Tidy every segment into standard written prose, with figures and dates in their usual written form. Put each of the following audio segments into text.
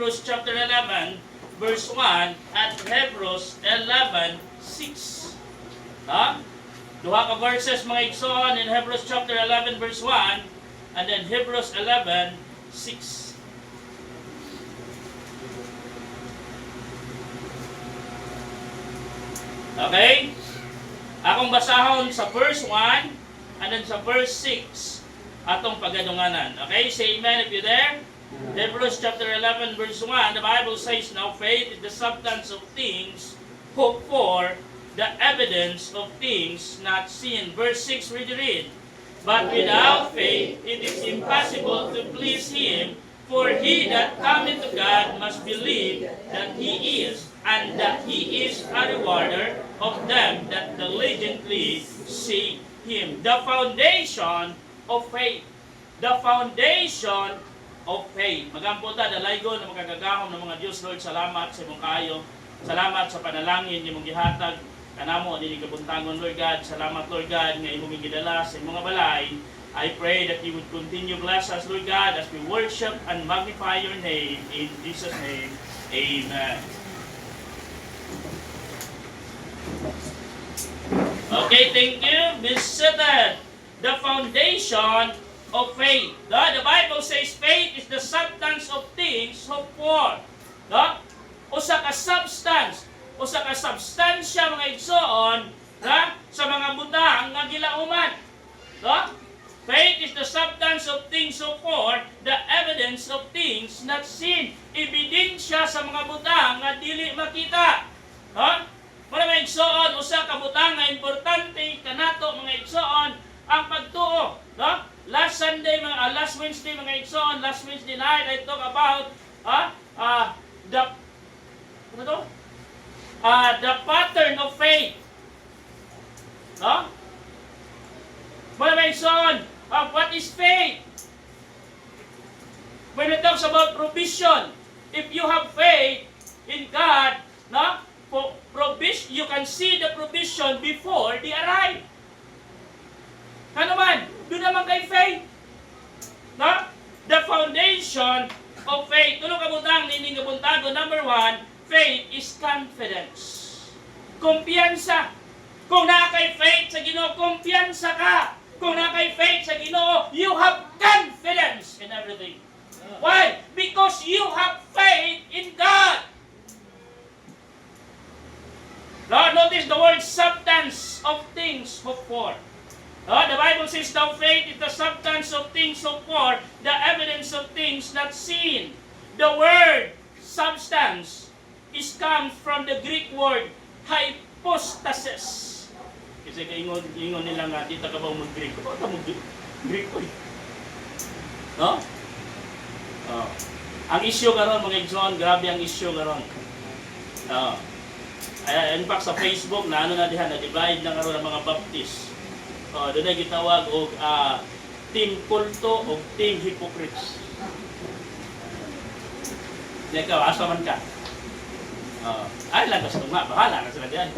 Hebrews chapter 11, verse 1 at Hebrews 11:6. Duha ka verses mga igsoon in Hebrews chapter 11, verse 1 and then Hebrews 11:6. Okay? Akong basahon sa verse 1 and then sa verse 6 atong pagadunganan. Okay? Say amen if you're there. Hebrews chapter 11 verse 1, the Bible says, now faith is the substance of things hoped for, the evidence of things not seen. Verse 6, read. But without faith it is impossible to please Him, for he that cometh to God must believe that He is, and that He is a rewarder of them that diligently seek Him. The foundation of faith. The foundation of faith. Magamputa, dalaygon na magagagahom ng mga Diyos, Lord, salamat sa imong kaayo. Salamat sa panalangin imong gihatag kanamo dinhi kabuntangon, Lord God. Salamat, Lord God, nga imong gidala sa imong balay. I pray that you would continue bless us, Lord God, as we worship and magnify your name. In Jesus' name, amen. Okay, thank you. Be seated. The foundation of faith. The Bible says faith is the substance of things hoped for. Usa ka substance, usa ka substansya mga igsoon sa mga butang nga gilauman. Faith is the substance of things hoped for, the evidence of things not seen. Ebidensya sa mga butang nga dili makita. Mga igsoon, usa ka butang nga importante kanato mga igsoon ang pagtuo. Last Wednesday mga igsoon, last Wednesday night I talk about the pattern of faith. Mga igsoon, what is faith? When it talks about provision, if you have faith in God, you can see the provision before they arrive. Ano man? Doon naman kay faith. The foundation of faith. Tulong kabutang, nining kabuntago. Number 1, faith is confidence. Kumpiyansa. Kung nakay faith sa Ginoo, kumpiyansa ka. Kung nakay faith sa Ginoo, you have confidence in everything. Why? Because you have faith in God. Lord, notice the word substance of things hoped for. The Bible says, now faith is the substance of things hoped for, the evidence of things not seen. The word substance is comes from the Greek word hypostasis. Kasi ingon nila nga, dito ka ba mag-Greek? Ano ka mag-Greek ko? Ang issue karon mga igsoon, grabe ang issue karon. In fact, sa Facebook, na diha, na-divide na karon ang mga Baptist. Doon ay gitawag og team kulto o team hypocrites. Ikaw, asa man ka? Ay lang gusto nga, bahala na sila diyan.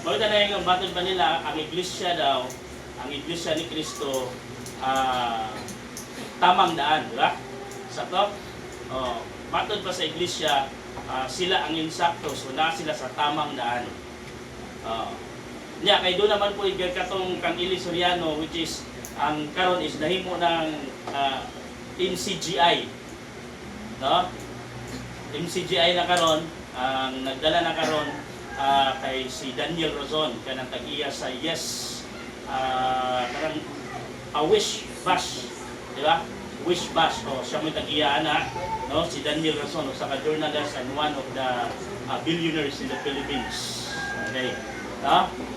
Maganda na yung battle pa nila, ang iglesia daw, ang iglesia ni Kristo, tamang daan, di ba? Sa to, battle pa sa iglesia, sila ang insakto, so na sila sa tamang daan. Kay doon naman po katong kang Eli Soriano, which is ang karon is nahimo ng MCGI. MCGI na karon, ang nagdala na karon kay si Daniel Rozon kanang tag-iya sa Yes, karang Wish Bash, di ba? Wish Bash, siya mo tag-iya ana, si Daniel Rozon, sa ka-journalist and one of the billionaires in the Philippines. Okay.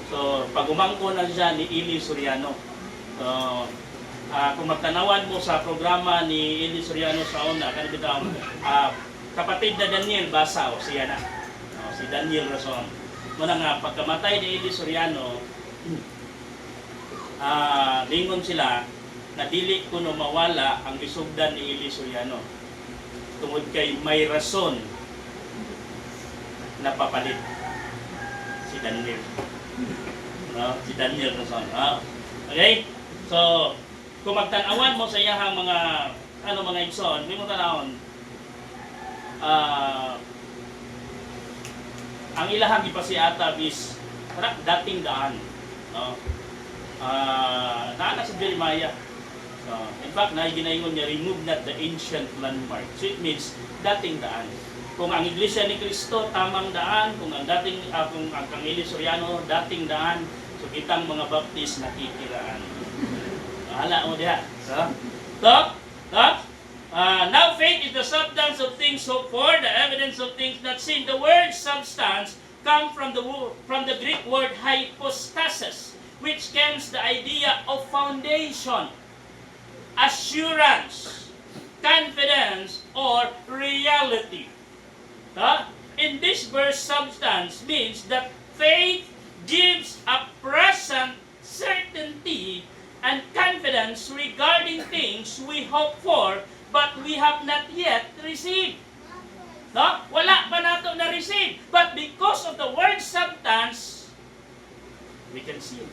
So, pag-umangko na siya ni Eli Soriano. Kung magtanawan mo sa programa ni Eli Soriano sa una, kapatid na Daniel Basaw, siya na. Si Daniel Razon. Muna nga, pagkamatay ni Eli Soriano, lingon sila na dili ko no mawala ang isugdan ni Eli Soriano. Tungod kay may rason na papalit. Si Daniel. Si Daniel Razon. Okay? So, kung magtanawan mo sa iyahang mga igsoon, may mo tanawon, ang ilahang ipasiata is dating daan. No? Naana si Jeremiah. In fact, ginaingon niya, remove not the ancient landmark. So it means dating daan. Kung ang Iglesia ni Cristo, tamang daan. Kung ang kung ang Kangili Soriano, dating daan. So kitang mga Baptist nakikiraan. Hala mo diha. Now faith is the substance of things hoped for, the evidence of things not seen. The word substance come from the Greek word hypostasis, which comes the idea of foundation, assurance, confidence, or reality. In this verse, substance means that faith gives a present certainty and confidence regarding things we hope for but we have not yet received. No? Wala pa nato na-receive. But because of the word substance, we can see it.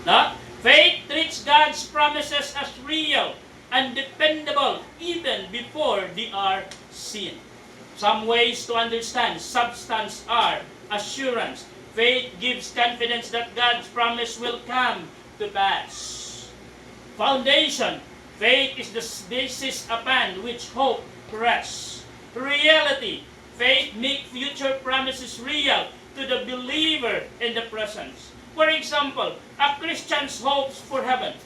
No? Faith treats God's promises as real and dependable even before they are seen. Some ways to understand substance are assurance. Faith gives confidence that God's promise will come to pass. Foundation. Faith is the basis upon which hope rests. Reality. Faith makes future promises real to the believer in the present. For example, a Christian's hopes for heaven.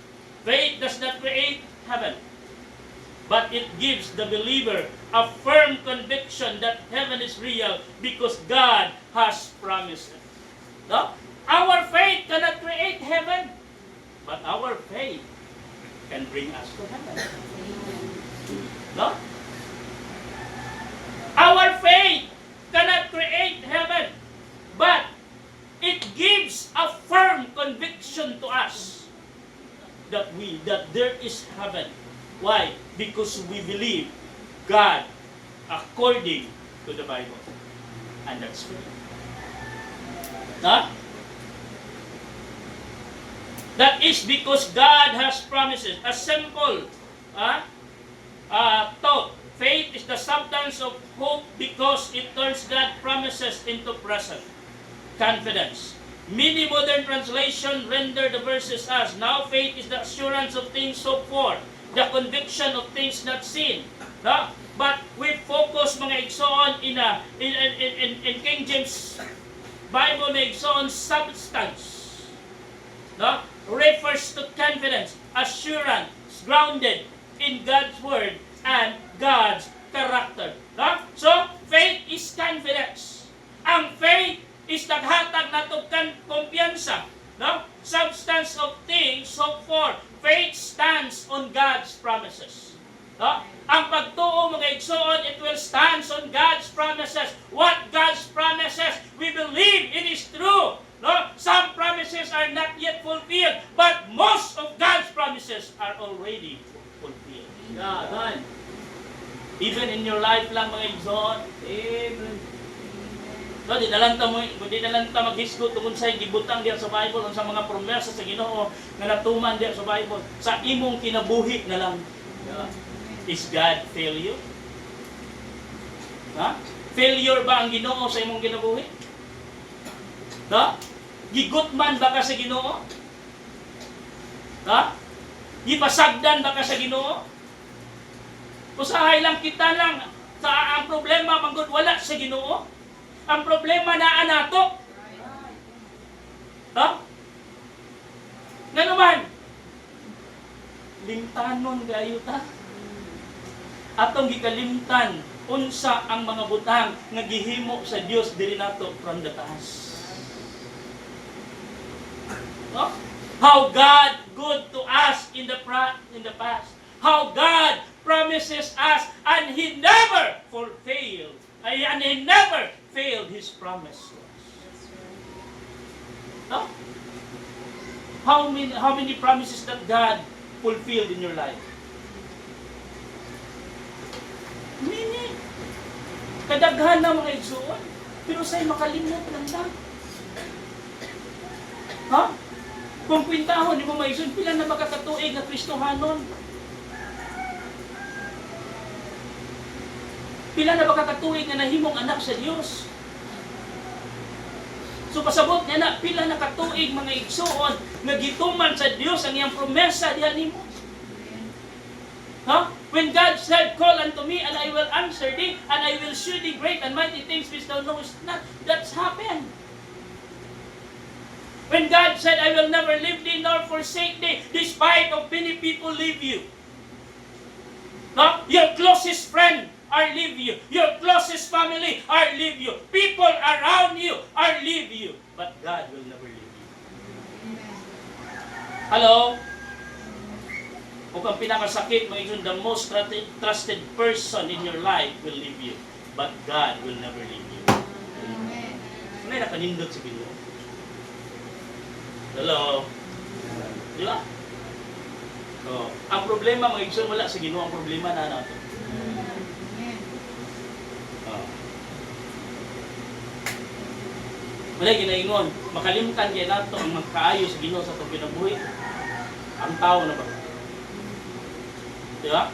Faith does not create heaven, but it gives the believer a firm conviction that heaven is real because God has promised it. No? Our faith cannot create heaven, but our faith can bring us to heaven. No? Our faith cannot create heaven, but it gives a firm conviction to us that there is heaven. Why? Because we believe God according to the Bible. And that's faith. Huh? That is because God has promises. A simple thought. Faith is the substance of hope because it turns God's promises into present confidence. Many modern translations render the verses as, now faith is the assurance of things hoped for, the conviction of things not seen. No? But we focus mga igsoon in King James Bible na igsoon substance. No? Refers to confidence, assurance, grounded in God's word and God's character. No? So, faith is confidence. Ang faith is naghatag nato kumpiyansa. No? Substance of things hoped for. Faith stands on God's promises. No? Ang pagtuo mga igsoon, it will stand on God's promises. What God's promises, we believe it is true. No? Some promises are not yet fulfilled, but most of God's promises are already fulfilled. God. Even in your life lang mga igsoon. Amen. So, di na lang ta maghisgot tungkol sa gibutang diya sa Bible o sa mga promesa sa Ginoo nga natuman diya sa Bible. Sa imong kinabuhi na lang. Is God failure? Failure ba ang Ginoo sa imong kinabuhi? Gigutman ba ka sa Ginoo? Gipasagdan ba ka sa Ginoo? Usahay lang kita lang sa ang problema manggod wala sa Ginoo. Ang problema naa nato. Ngano man? Limtanon gayo ta. Atong gikalimtan unsa ang mga butang nga gihimo sa Dios diri nato from the taas. How God good to us in the past. How God promises us and He never failed His promise to us. How many promises that God fulfilled in your life? Many. Kadaghan na mga igsoon, pero sa'y makalimot lang lang. Kung kwintahon, di mo maigsoon, pila na makakatuig na Kristohanon? Pila na ba kakatuig nga nahimong anak sa Dios? So pasabot niya na, pila na katuig mga igsoon nga gituman sa Dios ang iyang promesa diha nimo. Huh? When God said, "Call unto me, and I will answer thee, and I will shew thee great and mighty things which thou knowest not," that's happened. When God said, "I will never leave thee nor forsake thee," despite of many people leave you. Huh? Your closest friend are leave you. Your closest family are leave you. People around you are leave you. But God will never leave you. Hello? O kung pinakasakit, the most trusted person in your life will leave you. But God will never leave you. Amen. Ano yung nakanindot sa Ginoo? Hello? Di ba? Oh. Ang problema, mga igsoon, wala sa Ginoo. Ang problema na nato. Oh. Wala ginaingon. Makalimtan kaya nato ang magkaayo sa Ginoo sa itong pinabuhi. Ang tao na ba? Di ba?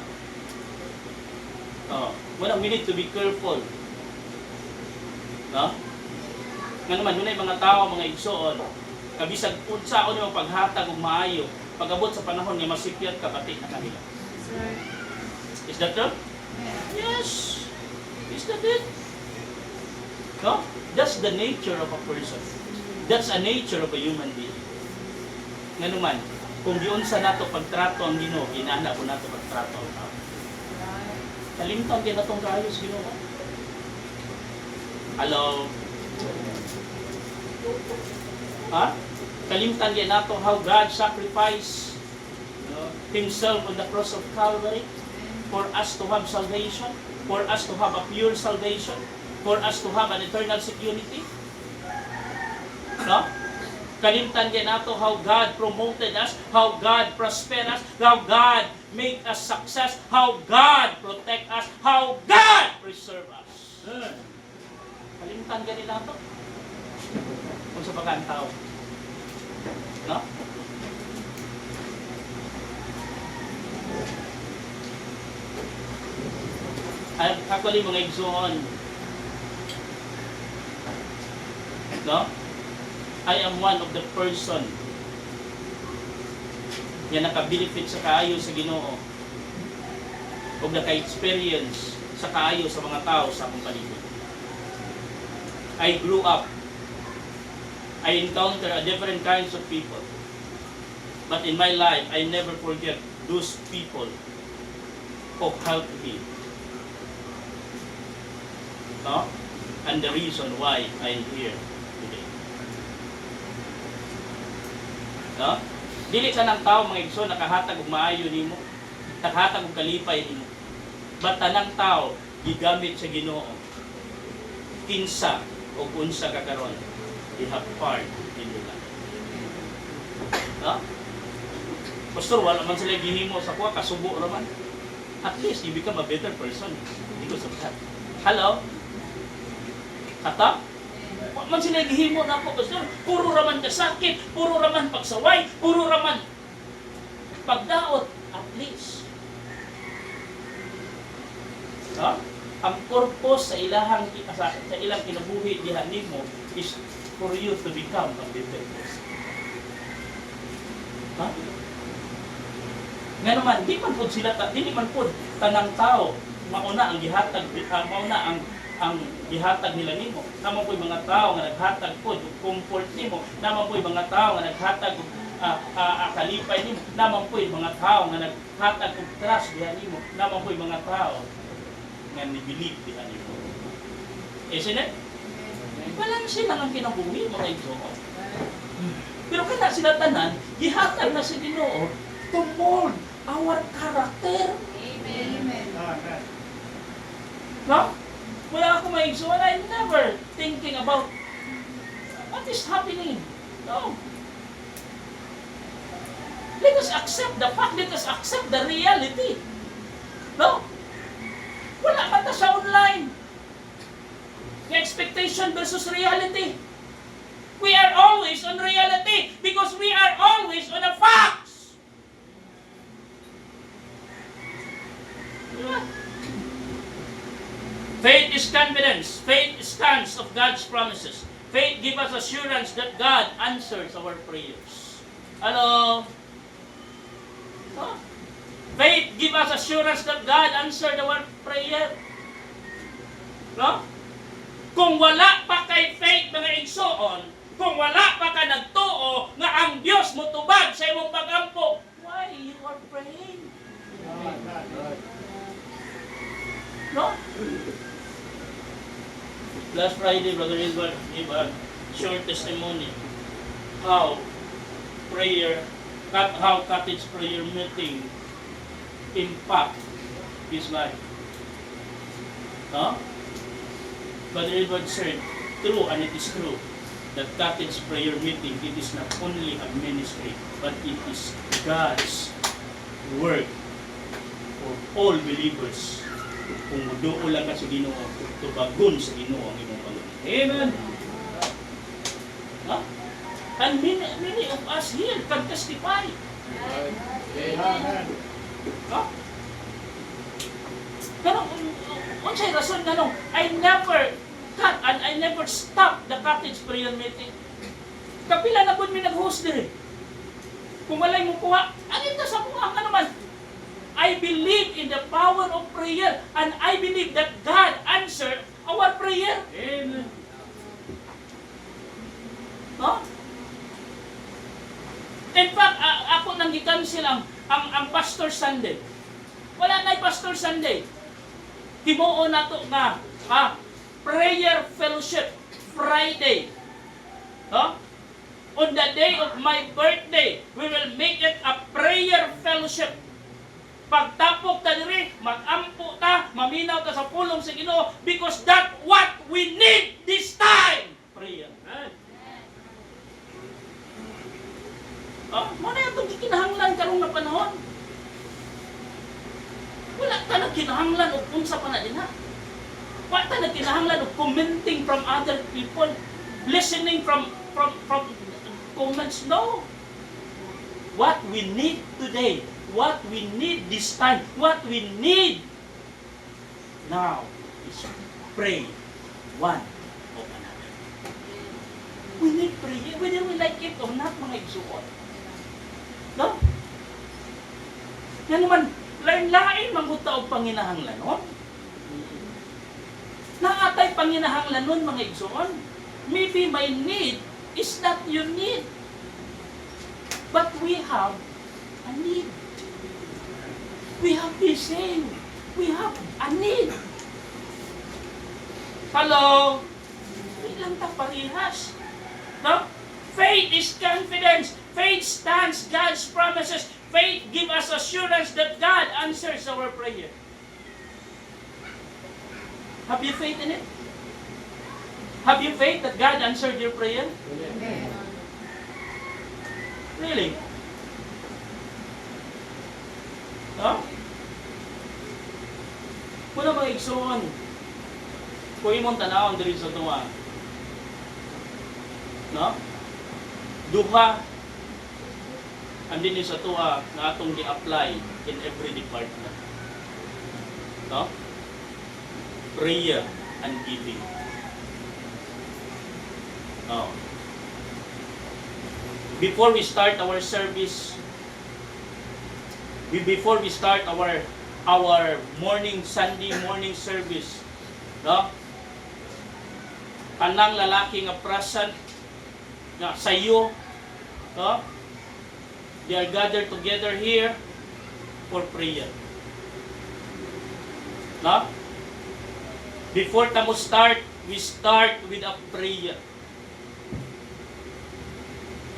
Oh. Well, we need to be careful. No? Nga naman, yun ay mga tao, mga igsoon. Kabisag unsa o yung paghatag og maayo, pag-abot sa panahon nga masipyat ka pati na kanila. Is that true? Yes. Is that it? No? That's the nature of a person. That's a nature of a human being. Nga naman, kung giunsa nato pagtrato ang Ginoo, ginana po nato pagtrato ang tao. Kalimtan din natong kaayos Ginoo. Hello. Ha? Kalimtan din nato how God sacrificed Himself on the cross of Calvary for us to have salvation, for us to have a pure salvation, for us to have an eternal security. No? Kalimtan din nato how God promoted us, how God prospered us, how God made us success, how God protect us, how God preserve us. Kalimtan din nato kung sa pagkantao. No? Actually, mga igsoon, no? I am one of the person nga naka-benefit sa kaayo sa Ginoo o naka-experience sa kaayo sa mga tao sa akong paligid. I grew up. I encounter a different kinds of people. But in my life, I never forget those people who helped me. No? And the reason why I'm here today. No? Dili sa ng tao mga igsoon nakahatag og maayo nimo, nakahatag og kalipay nimo. But tanang tao gigamit sa Ginoo. Kinsa o unsa ka karon, they have part in your life. No? Pastor, wala man sila gihimo sa kuha, kasubo raman. At least you become a better person because of that. Hello? Kata? Wala man sila gihimo na ako, Pastor. Puro raman kasakit, puro raman pagsaway, puro raman pagdaot. At least. No? Ang purpose sa ilang kinabuhi diha nimo is for you to become a better person. Ha? Nga naman, di man po sila, di man po tanang tao, mauna ang gihatag, mauna ang gihatag nila nimo. Naman po yung mga tao nga naghatag po, comfort nimo. Naman po yung mga tao nga naghatag kalipay nimo. Naman po yung mga tao nga naghatag trust diha nimo. Naman po yung mga tao nga ni-believe diha nimo. Isn't it? Walang sila ang kinabuhi mga igsoon. Pero kaya sila tanan, gihatag na si Ginoo to mold our character. Amen. No? Wala ako maigsoon. I'm never thinking about what is happening. No. Let us accept the fact. Let us accept the reality. No? Wala man ta sa online. The expectation versus reality. We are always on reality because we are always on the facts. Diba? Faith is confidence. Faith stands of God's promises. Faith gives us assurance that God answers our prayers. Hello? Huh? Faith gives us assurance that God answered our prayer. No? Kung wala pa kay faith mga igsoon, kung wala pa ka nagtuo nga ang Dios mo tubag sa imong pagampo, why you are praying? No? Last Friday, Brother Edward gave a short testimony how cottage prayer meeting impact his life. No? Brother Edward said, true, and it is true, that cottage prayer meeting, it is not only a ministry, but it is God's work for all believers. Kung muduo lang ka sa Ginoo, tubagon sa Ginoo ang imong Panginoon. Amen. Huh? And many of us here can testify. Amen. Huh? Ganun, unsay rason ganun? I never cut and I never stop the cottage prayer meeting. Kapila na po mi nag-host dire. Kung walay mo kuha, ano ito sa kuha ka naman? I believe in the power of prayer and I believe that God answered our prayer. Amen. No? In fact, ako nang gi-cancel ang Pastor Sunday. Wala na'y Pastor Sunday. Himuon nato nga prayer fellowship Friday. No? On the day of my birthday, we will make it a prayer fellowship. Pagtapok ta diri, mag-ampo ta, maminaw ta sa pulong sa Ginoo because that's what we need this time. Prayer. Mo na itong gikinahanglan karong nga panahon. Wala ta nagkinahanglan og unsa pa na dinha. Wala ta nagkinahanglan og commenting from other people, listening from comments. No. What we need today, what we need this time, what we need now is pray one of another. We need prayer, whether we like it or not, mga igsuon. No? Yan naman, lain-lain mangguta og panginahanglanon. Naatay panginahanglanon, mga igsuon. Maybe my need is not your need. But we have a need. We have the same. We have a need. Hello? Hindi lang ta parehas. No? Faith is confidence. Faith stands God's promises. Faith gives us assurance that God answers our prayer. Have you faith in it? Have you faith that God answered your prayer? Amen. Really? No? Muna mga igsoon, kung imong tanawon diri sa tuwa, no? Duha, andin sa tuwa na atong gi-apply in every department. No? Prayer and giving. Oh. Before we start our service, before we start our Sunday morning service, no? Kanang lalaki nga present nga sayo, no? They are gathered together here for prayer. No? Before tamo start, we start with a prayer.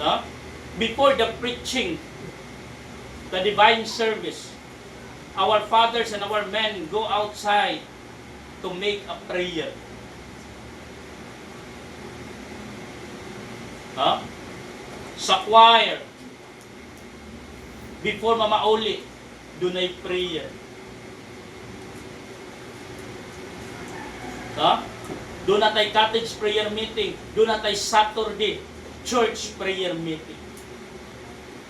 No? Before the preaching, the divine service, our fathers and our men go outside to make a prayer. Huh? Sa choir, before mamauli, dunay prayer. Huh? Doon na tayo cottage prayer meeting. Doon na tayo Saturday church prayer meeting.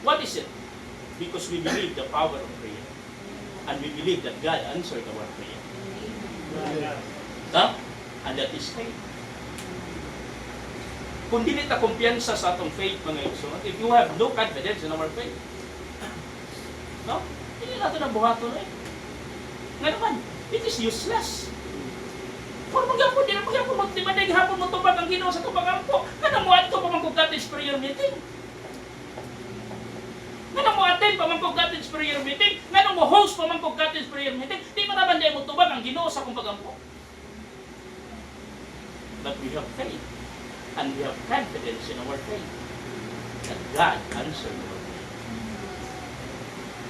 What is it? Because we believe the power of prayer. And we believe that God answered our prayer. and that is faith. Kung dili ta kumpiyansa sa atong faith, mga igsoon, if you have no confidence in our faith, no? Hindi natin ang buhaton eh. Nga naman, it is useless. Kung magyapon, di na magyapon, magtimanig hapon mo tubag ang Ginoo sa tubagampo. Nga mo ato pa magkugatis prayer meeting. Nga mo attend pa magkugatis prayer meeting. Nga mo host pa magkugatis prayer meeting. Di man naman di mo tubag ang Ginoo sa tubagampo. But we have faith. And we have confidence in our faith that God answered our prayer.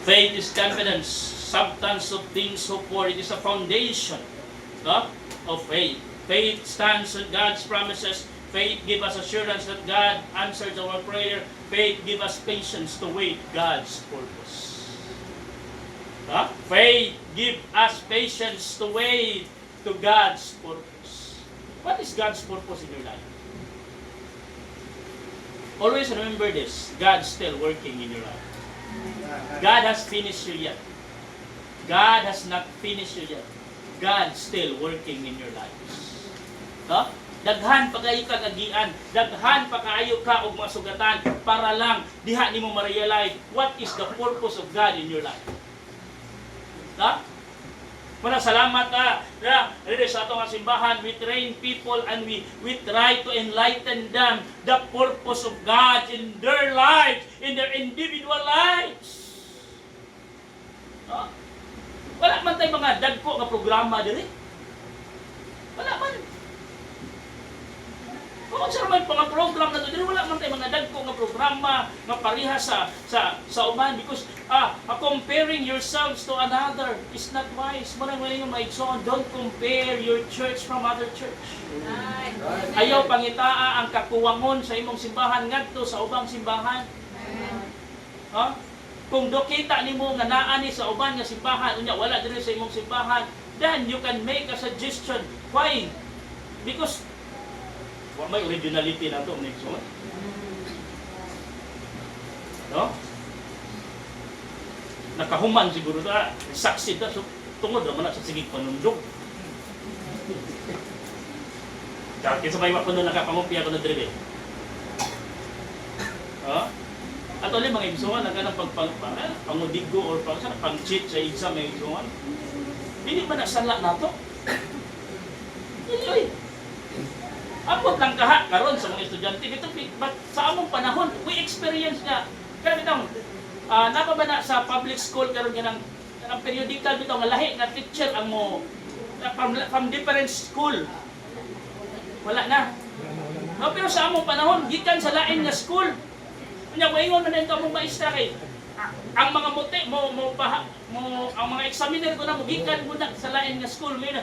Faith is confidence, substance of things hoped for. It is a foundation of faith. Faith stands on God's promises. Faith gives us assurance that God answers our prayer. Faith gives us patience to wait God's purpose. Faith gives us patience to wait to God's purpose. What is God's purpose in your life? Always remember this, God's still working in your life. God has finished you yet. God has not finished you yet. God's still working in your lives. Daghan pa kayo kagagian, daghan pa kayo ka og masugatan para lang diha nimo ma-realize what is the purpose of God in your life. Muna salamat sa atong simbahan, we train people and we try to enlighten them the purpose of God in their lives, in their individual lives. Wala man tayo mga dagko nga programa diri. Wala man. Kung sa may mga program na diri, wala man tayo mga dagko nga programa nga pareha sa uban because comparing yourselves to another is not wise. Marang yung maigsoon, don't compare your church from other church. Ayaw pangitaa ang kakuwangon sa imong simbahan ngadto sa ubang simbahan. Kung dokita nimo nga naa ni sa uban nga simbahan unya wala diri sa imong simbahan, then you can make a suggestion. Why? Because may originality na ito, Nixon. Nakahuman siguro na, succeed na, so tungod naman na sa sigig panundog. Kaya sabay ko nun nakapangumpiya ko na diri. At ulit mga igsuhan, nagkanang pangudigo or pang-cheat sa exam mga igsuhan. Hindi ba nasala na ito? Hindi. Abot lang kaha karon sa mga estudyante ito, but sa among panahon we experience nga kaya bitaw napabana sa public school karon ganang periodical bitaw nga lahi nga teacher ang mo from different school wala na pero sa among panahon gikan sa lain nga school unya moingon man ito among maestra kay ang mga mote mo ang mga examiner ko na mo gikan muna sa lain nga school may na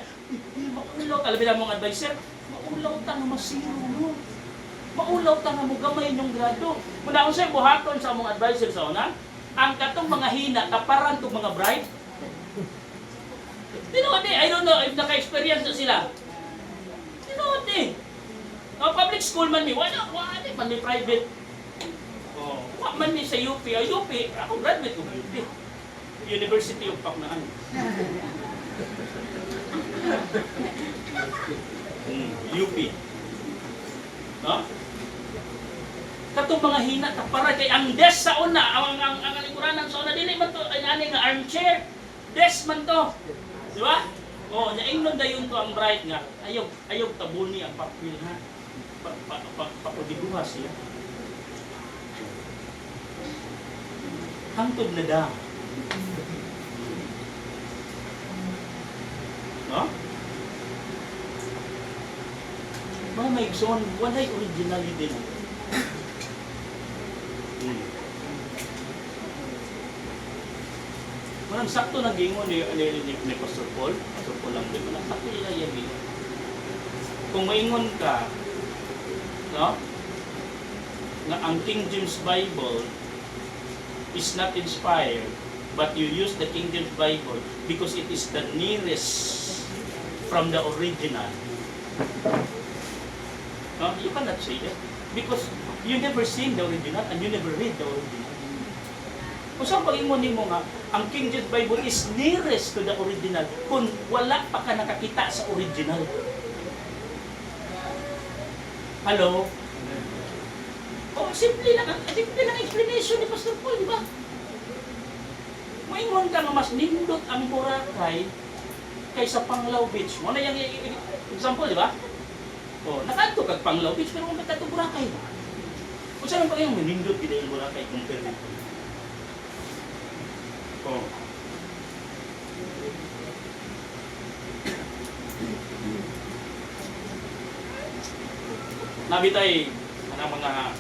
maulo kalabi na mong advisor maulaw ta nga masiro no. Maulaw ta nga mo gamay nung grado. Muna kung sa'yo buhaton sa among advisor sa una, ang katong mga hina, kaparan itong mga bride. Tinood I don't know if naka-experience na sila. Tinood public school man wala man ni private. Wala man ni sa UP. UP, ako graduate ko UP. University of Paknaan. UP. Katong mga hina para kay ang desk sa una, ang lingkuranan sa una dili man to ani nga armchair. Desk man to. Di ba? Naingnon dayon to ang bright nga. Ayaw tabuni ang papel ha. Papudiguha siya. Hangtod na da. Mga maigsoon, walay originality din. Manang sakto nag-ingon ni Pastor Paul lang din, manang sakto nila yan. Kung maingon ka, na ang King James Bible is not inspired, but you use the King James Bible because it is the nearest from the original. You cannot say that because you never seen the original and you never read the original. Kung saan pag-ingon mo nga, ang King James Bible is nearest to the original kung wala pa ka nakakita sa original. Hello? Oh, simple lang explanation ni Pastor Paul, di ba? Maingon ka nga mas nindot ang Boracay kaysa Panglao Beach. Mo na yung example, di ba? Oh, nakadto kag Panglao Beach pero mo kadto Boracay. Kung saan pa kayong nindot gid ang Boracay compare dito. Oh. Nabitay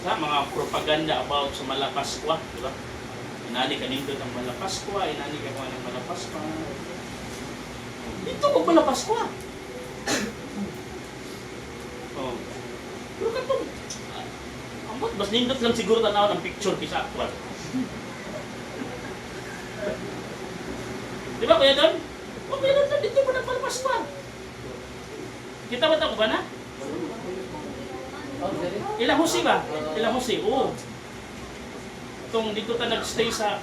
mga propaganda about sa Malapaskwa, di ba? Inani ka nindot ang Malapaskwa, inani ka kung anong Malapaskwa. Dito ko Malapaskwa. Oh. Pero katong, amot, mas nindot lang siguro tanaw ng picture kisa actual. Di ba kuya Don? O meron na dito mo ng Malapaskwa. Kita ba ito ba na? Ilang Jose ba? Ilang Jose? Oo. Itong dito ka nag-stay sa...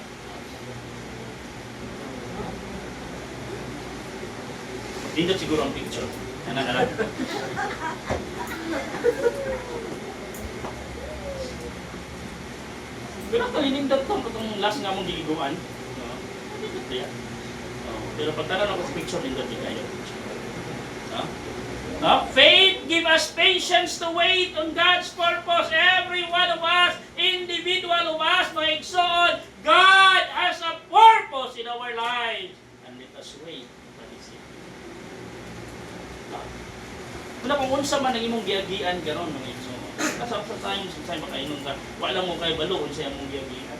Dito siguro ang picture. Ano na lang. Pero ito, hinindot ko itong last nga mong giliguan. No? Hinindot ko yan. Pero pagkaroon ako sa picture, hinindot din kayo. No? Faith give us patience to wait on God's purpose. Every one of us, individual of us, may igsoon, God has a purpose in our lives. And let us wait for His will. Wala kung unsa man ang imong giagian karon mga igsoon. Kasi sa time makainom ka, wala mo kay balo unsa imong giagian.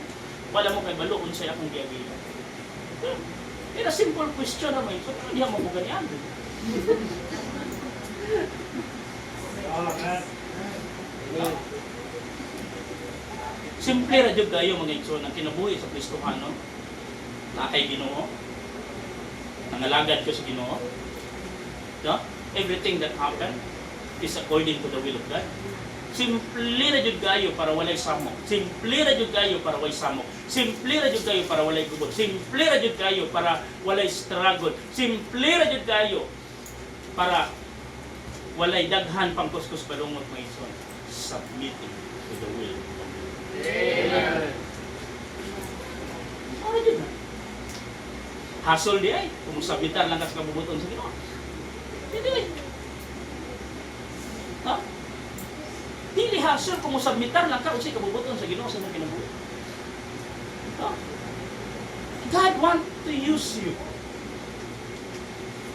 Wala mo kay balo unsa akong giagian. Pero simple question na may so hindi mo buganian. Simple ra jud kayo mga igsoon ang kinabuhi sa Kristohano. Na kay Ginoo. Nangalagad ko sa Ginoo. No? Everything that happened is according to the will of God. Simple ra jud kayo para walay samok. Simple ra jud kayo para walay samok. Simple ra jud kayo para walay gubot. Simple ra jud kayo para walay struggle. Simple ra jud kayo para walay daghan pang kuskus balungot mga igsoon. Submitting to the will of God. Amen. Ano yun na? Hasol di ay. Kung sabitar lang kas kabubuton sa Ginoo. Hindi ay. Ha? Dili hasol kung sabitar lang ka unsay kabubuton sa Ginoo sa imong kinabuhi. Ha? God want to use you.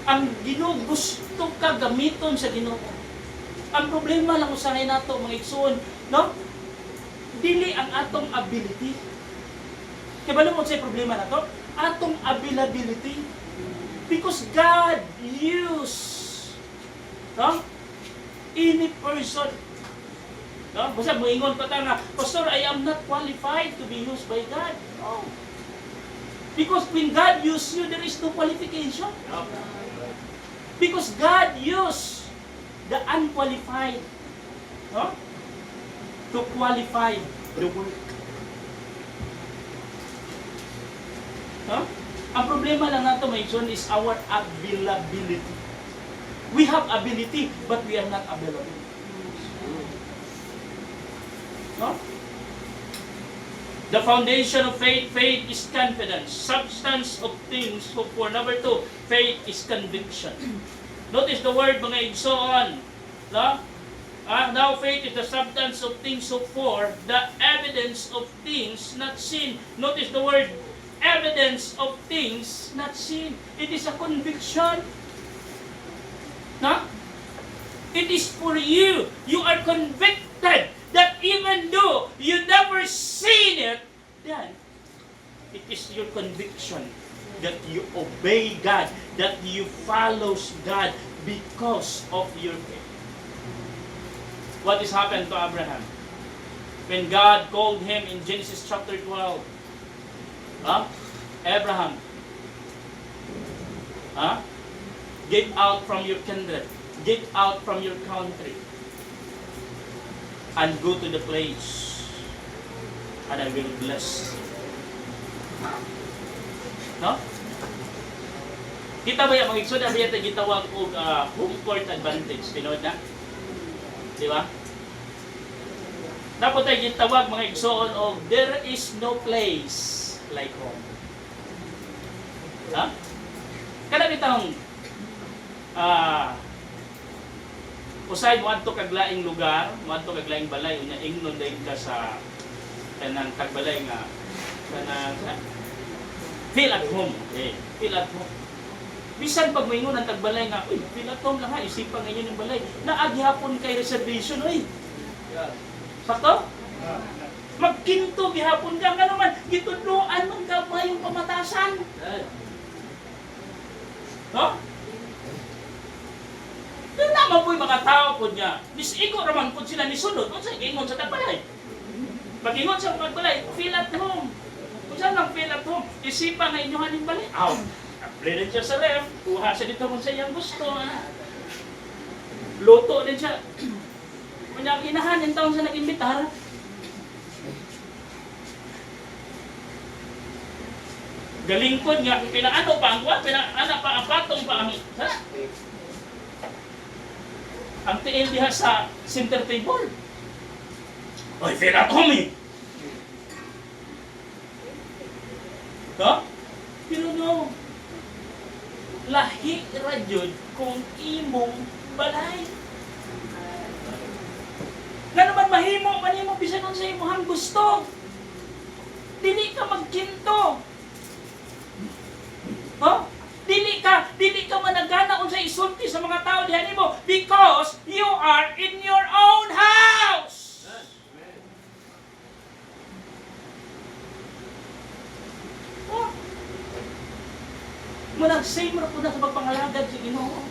Ang Ginoo gusto ka gamiton sa Ginoo. Ang problema lang usahay nato mga igsoon, no? Dili ang atong ability. Kaya ba mo sa problema nato? Atong availability. Because God use, no? Any person. No? Basta moingon pa ta nga, Pastor, I am not qualified to be used by God. No. Because when God use you, there is no qualification. No. Because God used the unqualified, no? To qualify the work. No? Ang problema lang nato mga igsoon is our availability. We have ability, but we are not available. No? The foundation of faith, faith is confidence. Substance of things hoped for. Number 2, faith is conviction. Notice the word mga igsoon. No? Now faith is the substance of things hoped for, the evidence of things not seen. Notice the word evidence of things not seen. It is a conviction. No? It is for you. You are convicted that even though you never seen it, then it is your conviction that you obey God, that you follow God because of your faith. What has happened to Abraham? When God called him in Genesis chapter 12, Abraham, get out from your kindred, get out from your country, and go to the place, and I will bless you. No? Kita ba yung mga igsoon na ba yung gitawag o home court advantage? Pinood na? Di ba? Dapat tayo gitawag mga igsoon og there is no place like home. Ha? Kada bitang usay mo adto kag laing lugar, mo adto kag laing balay unya ingnon dayon ka sa kanang tagbalay nga kanang feel at home. Feel at home. Bisan pag maingon ang tagbalay nga, uy, feel at home lang ha, isipan ngayon yung balay. Naaghapon kay reservation, uy. Sakto? Magkinto gihapon ka nga naman, gitudloan man ka ba yung pamatasan? No? Doon naman po yung mga tao po niya. Nisigo naman po sila nisunod. Kung saan ingon sa tagbalay. Pag ingon sa tagbalay, feel at home. Kung saan lang feel at home, isipan nga inyohan yung balay. Uploaded siya sa ref, kuha siya dito kung sa iyang gusto. Luto din siya. Kanya inahan, yung taon siya nag-imbitar. Galingkod nga, pinaano pa ang kuwan, pinaana pa ang patong pa ang... Ha? Ang tiil diha sa center table. Oy, feel at home eh! No? Pero no, lahi ra jud kung imong balay. Nga naman mahimo bisan unsa imong gusto. Dili ka magkinto. Oh? Dili ka managana unsa isulti sa mga tao diha nimo because you are in your own house. Oh. Same ra po na sa pagpangalagad sa Ginoo.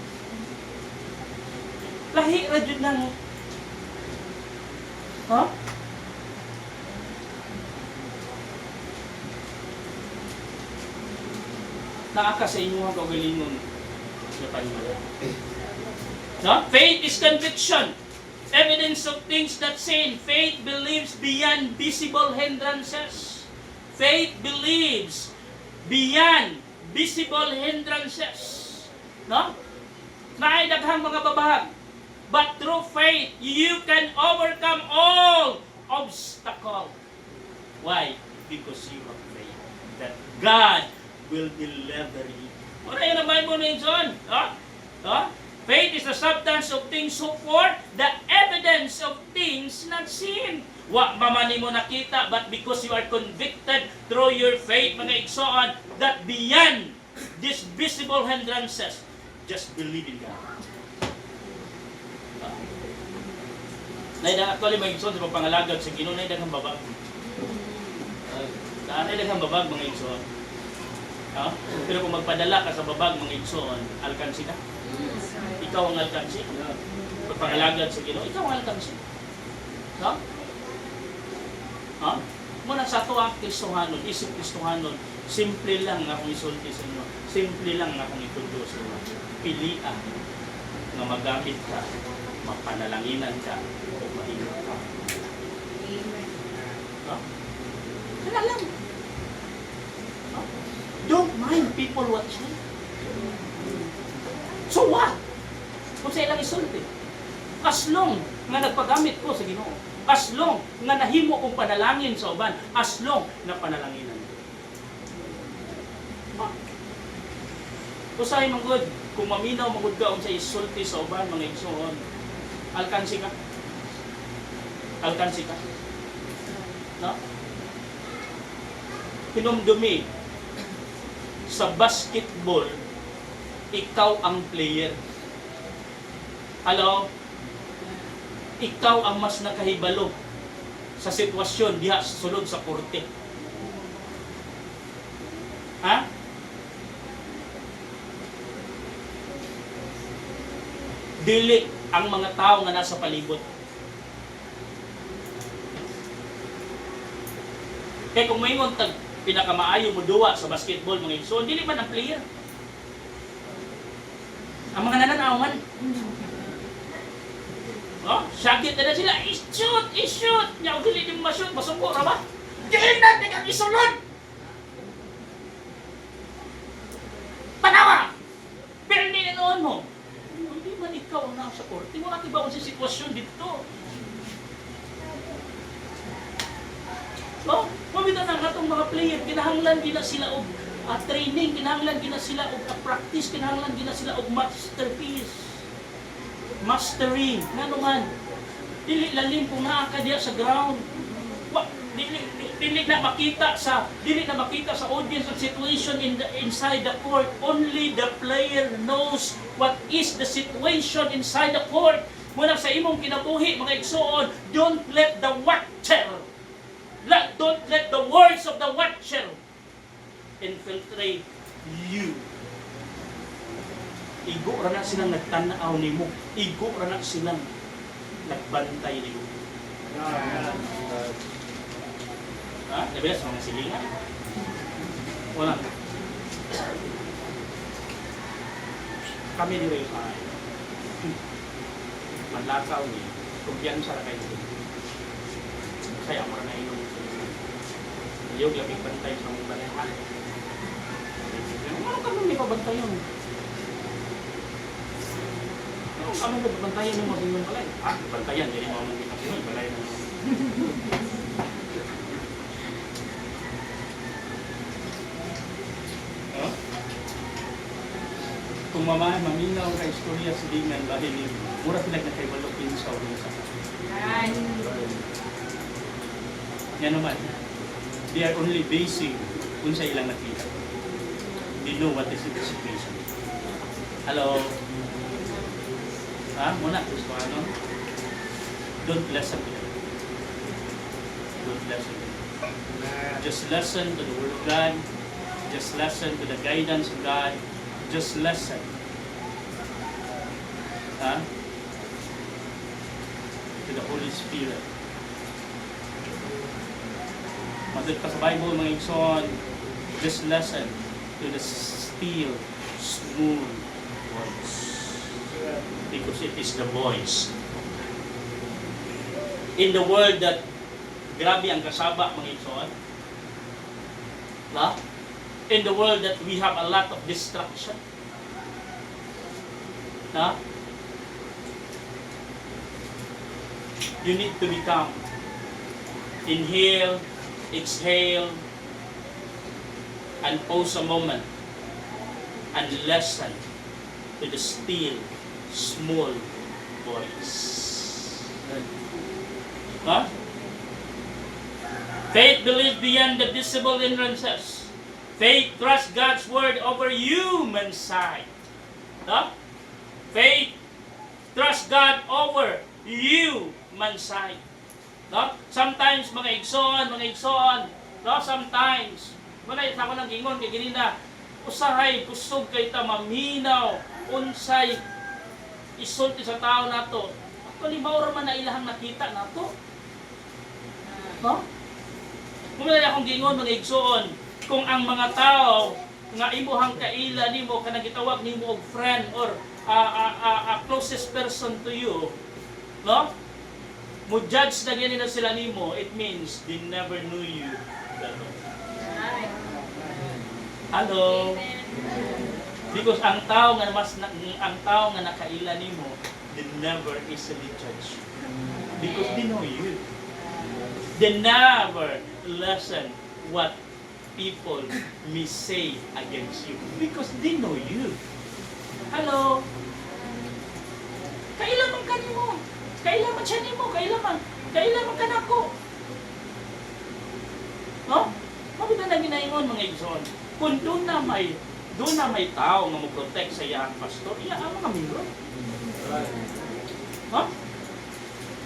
Lahi ra jud nang naaka sa inyo ang kaugalingon sa panimala. No? Faith is conviction. Evidence of things not seen. Faith believes beyond visible hindrances. Faith believes beyond visible hindrances. No? Naay daghang mga babahag. But through faith, you can overcome all obstacle. Why? Because you have faith that God will deliver you. Ano yun ang Bible na yun, son? Faith is the substance of things hoped for, the evidence of things not seen. Wa mamani mo nakita, but because you are convicted through your faith, mga igsoon, that beyond these visible hindrances, just believe in God. Actually, mga igsoon, sa pagpangalagad sa Ginoo, naidaghang babag. Naidaghang babag, mga igsoon. Pero kung magpadala ka sa babag, mga igsoon, alkansi ka. Ikaw ang alkansi. Pagpangalagad sa Ginoo, ikaw ang alkansi. Muna sa ito ang Kristohanon, isip Kristohanon, simple lang akong isulti sa inyo. Simple lang akong itundo sa inyo. Pilian na magamit ka, mapanalanginan ka, o maingat ka. Kaya lang. Don't mind people watching. So what? Kung sa ilang isulti. As long nga nagpagamit ko sa Ginoo. As long nga nahimo kong panalangin sa uban. As long na panalanginan. Usahay manggod, kung maminaw manggod ka sa isulti sa uban, mga igsoon, alkansi ka. Alkansi ka. No? Pinumdumi sa basketball, ikaw ang player. Hello? Ikaw ang mas nakahibalo sa sitwasyon diha sa sulod sa korte. Ha? Dili ang mga tao nga nasa palibot. Kaya kung may tag pinakamaayo mo duwa sa basketball, mga igsoon, dili man ang player. Ang mga nananawan. Syagit na sila, i-shoot! Nya, dili din ma-shoot, masuko ra ba? Dili natin ang isulod! Panawa! Pero hindi na noon mo. Hindi man ikaw ang nasa korte. Wala kibaon sa sitwasyon dito. No? Mabita na katong mga player, kinahanglan gina sila og training, kinahanglan gina sila og practice, kinahanglan gina sila og masterpiece. Mastery, ngano man. Dili lalim kung naa ka diya sa ground. Dili na makita sa audience and situation inside the court. Only the player knows what is the situation inside the court. Muna sa imong kinabuhi, mga igsoon, don't let the words of the watcher infiltrate you. Igo ra na silang nagtanaw nimo. Igo ra na silang nagbantay nimo. Ha? Nabilas mga silingan? Wala. Kami ni Ray Fay. Manlakaw ni. Kumpiyansa na kayo. Kaya mo na inom. Yung labing bantay sa mga banahan. Ano kami may pabantay yun? Ano kami may pabantay yun yung mabingon pala? Bantayan. Hindi mo mga pinagsinon. Balay na. Kung maminaw ka istorya sa dingan, lahi ni mura pinagkakaibalok pinsaw din sa yan naman, they are only basing kung sa ilang nakita. They know what is the situation. Hello? Muna, gusto ano? Don't listen to them. Don't listen to them. Just listen to the Word of God. Just listen to the guidance of God. Just listen. To the Holy Spirit. Madod pa sa Bible, mga igsoon, just listen to the still, smooth voice. Because it is the voice. In the world that, grabe ang kasaba, mga igsoon. In the world that we have a lot of distraction. You need to become inhale, exhale, and pause a moment and listen to the still, small voice. Faith believes beyond the visible hindrances. Faith trusts God's word over human sight. Faith trusts God over human sight. Sometimes, mga igsoon, sometimes, mga ako nang gingon, kay ginina, usahay, kusog kay ta maminaw, unsay, isulti sa tao na to. Actually, maura man na ilahang nakita na to. Kumulay akong gingon, mga igsoon, kung ang mga tao nga imuhang kaila nimo kanang gitawag nimo og friend or a closest person to you, mo judge na ganyan na sila nimo, it means they never knew you. Hello. Because ang tao nga nakaila nimo, they never easily judge. Because they know you. They never listen what people may say against you because they know you. Hello? Kailan man ka nimo? Kailan man siya nimo? Kailan man ka nako? Mabita na ginaingon, mga igsoon. Kung doon na may tao nga mo-protect sa iyang pastor, iya ang mga membro.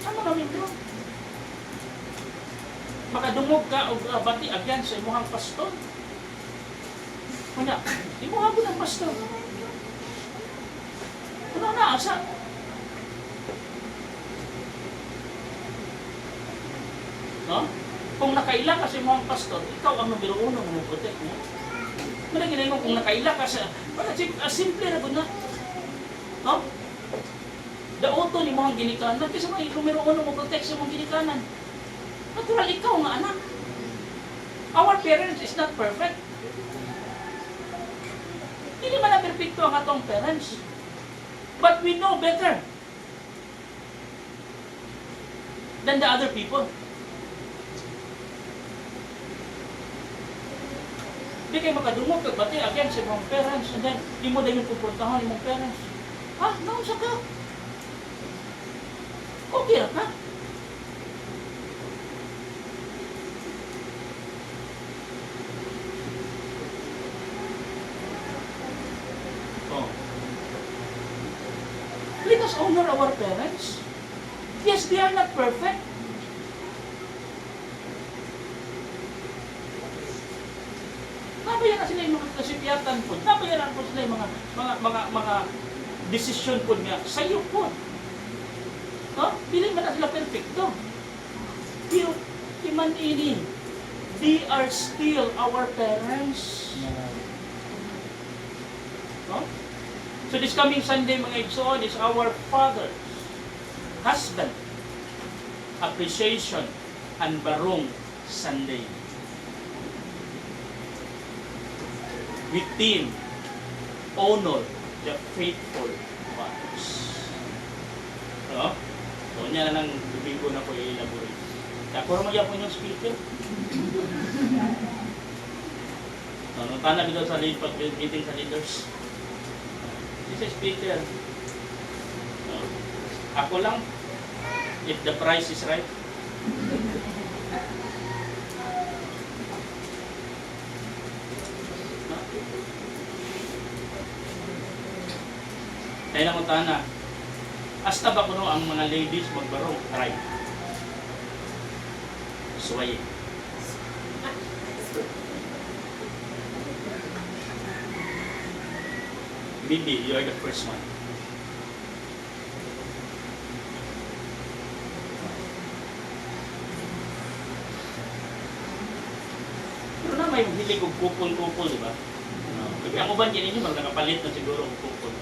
Ang mga membro. Makadungog ka o bati agyan sa imuhang pastor. Kuna, imuha ko ng pastor. Kuna na, asa? Kung nakaila ka sa imuhang pastor, ikaw ang numero uno na mo-protect mo. Muna ginayin mo, kung nakaila ka sa... Simple na ba na? Dauto ni mo ang ginikanan, kasi mga numero uno mo-protect sa mong ginikanan. Natural, ikaw nga anak. Our parents is not perfect. Hindi man na perfecto ang atong parents. But we know better than the other people. Di kayo makadungog kag bati again sa imong parents and then di mo dayon pupuntahan imong parents. Ha? Naon sa ka? Okay ra ka? Oh. Let us honor our parents. Yes, they are not perfect. Nabayaran sila yung mga kasipiyatan po. Nabayaran po sila yung mga desisyon po niya. Sa iyo po. No? Pili man na sila perfecto. Pero, iman ini, they are still our parents. No? So this coming Sunday, mga igsoon, is our Father's Husband Appreciation and Barong Sunday. We team honor the faithful fathers. No? So, niya na ng domingo na ko i-elaborate. Kaya mo yan po yung speaker. Nung tanah dito sa meeting sa leaders. This is speaker. Ako lang, if the price is right. Kaya na kung tana, hasta ba kuno ang mga ladies magbarong? Try. Suwaye. Maybe you are the first one. Pero na may hilig og kupol-kupol, di ba? Kasi ang uban din ninyo, nakapalit na siguro og kupol.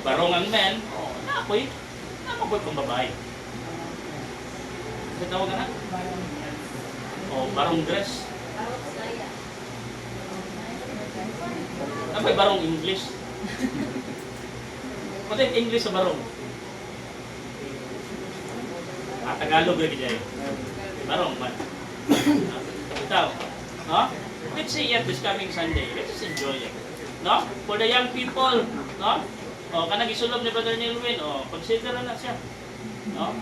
Barong ang men, napoy kong babae. Kasi tawag ka na? Barong dress. Napoy barong English. Pati English sa barong. Tagalog lagi dyan. Barong man. Ito. No? Let's see it this coming Sunday. Let's just enjoy it. No? For the young people, no? Kanang isulog ni Brother Nilwin, consider na siya. No?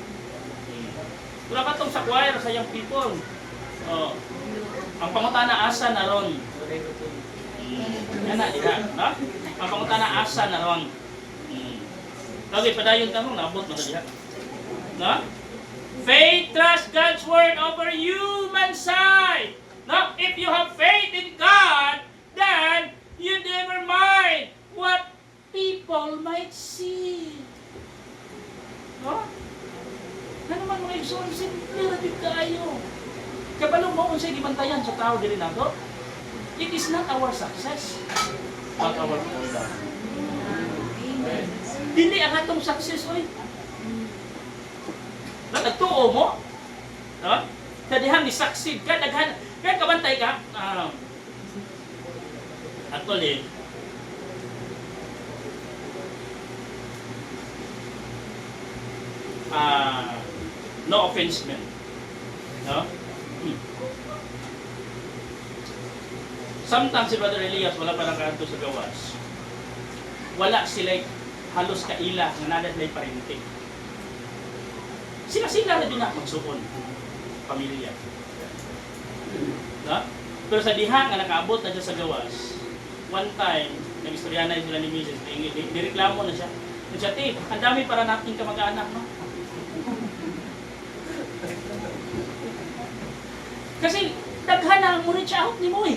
Wala ka itong sa choir sa young people. Ang pangutana asa na ron. Yan na, diha. No? Ang pangutana asa na ron. Okay, padayon tanong, naabot mo na diha. No? Faith, trust God's word over human side. No? If you have faith in God, then you never mind what people might see. No? Ano man mga igsoon, simple na kayo. Kabalong mo kung sa'yo gibantayan sa tao dili nato, it is not our success, but our fall. Dili ang atong success, oy. Nagtuo mo, no? Kadihan ni succeed ka, daghan, kaya kabantay ka, actually, no offense man. No? Sometimes si Brother Elias wala pa nakaanto sa gawas. Wala sila halos kaila nga nadat may parinting. Sila na din na magsukon pamilya. No? Pero sa diha nga nakaabot na siya sa gawas, one time, nag-istorya na sila ni Mrs. Direklamo na siya. Siya, ang dami para natin kamag-anak, no? Kasi daghan na mo rin siya out ni mo eh.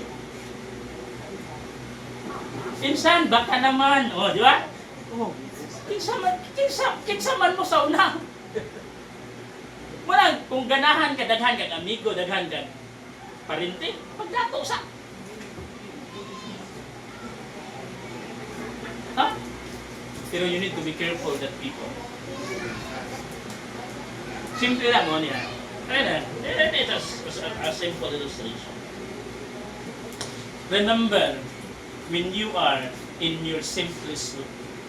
Insan, baka naman. Di ba? Kinsa man mo sa una. Wala, kung ganahan ka, daghan ka, amigo, daghan ka, parinti, pagdato sa. Ha? Pero you need to be careful that people. Simple lang mo niya. It's a simple illustration. Remember, when you are in your simplest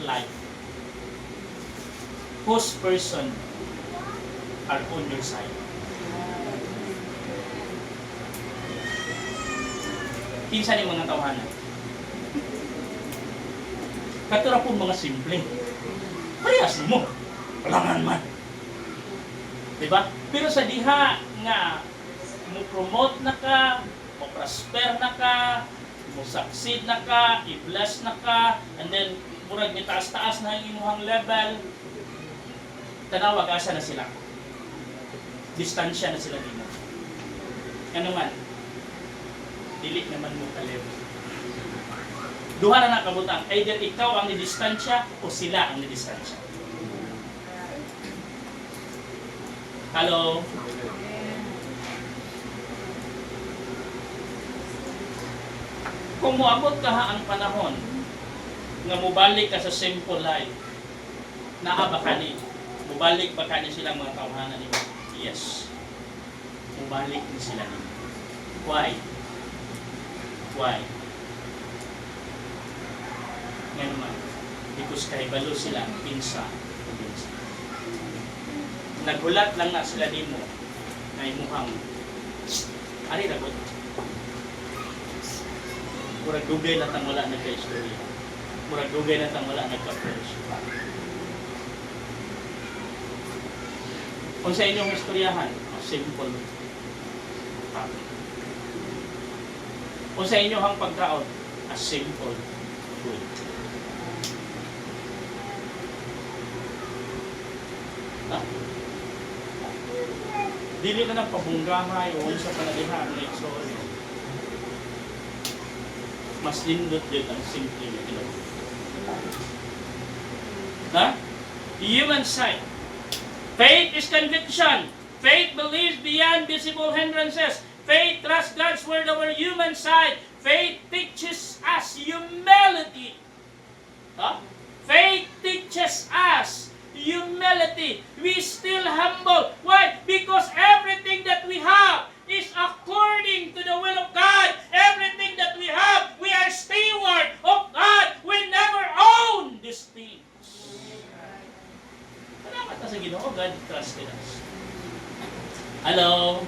life, whose person are on your side? Kinsa ni mga tawhanan. Katura po mga simple. Parehas mo. Walangan man. Diba? Pero sa diha nga mo promote na ka, mo prosper na ka, mo succeed na ka, i-bless na ka, and then murag ni taas-taas na ang imuhang level. Tanawag asa na sila. Distansya na sila dito. Ano man? Dili naman mo kalew. Duha na nakabutang. Either ikaw ang nidistansya o sila ang nidistansya. Hello? Kung muabot ka ha ang panahon nga mubalik ka sa simple life, naa ba ka ni? Mubalik ba ka ni silang mga tawhanan nimo? Yes. Mubalik ni sila nimo. Why? Why? Ngayon man, because kahibalo sila, pinsa. Nagulat lang na sila nimo na imuhang ari ragot. Murag dugay na tang wala nagka-istorya. Murag dugay na tang wala nagka-friendship. Kung sa inyong istoryahan, simple. Kung sa inyong pagkaon, a simple food. Dili na ng pabunggahay o sa panalihan ng eksoryo. Mas lindot din ang simple na ginawa. Ha? Human sight. Faith is conviction. Faith believes beyond visible hindrances. Faith trusts God's word over human sight. Faith teaches us humility. Ha? Faith teaches us humility. We still humble. Why? Because everything that we have is according to the will of God. Everything that we have, we are steward of God. We never own these things. Salamat na sa Ginoo. God trusted us. Hello?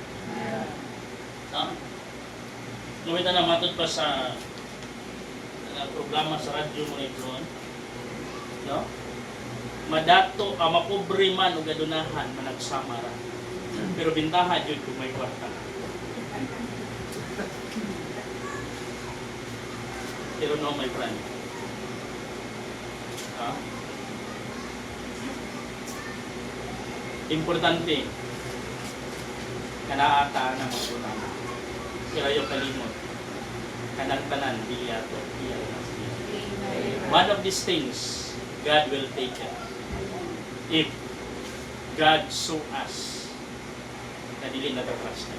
Lumita na matod pa sa programa sa radyo mo ron. No? Madato, mapobre man o gadunahan, managsamara. Pero bintahan yun kung may kwarta. Pero no, my friend. Importante, kanaata na magsunan. Pero yung kalimot, kanang-tanan, biliato, one of these things, God will take it. If God show us na dili natatrust na.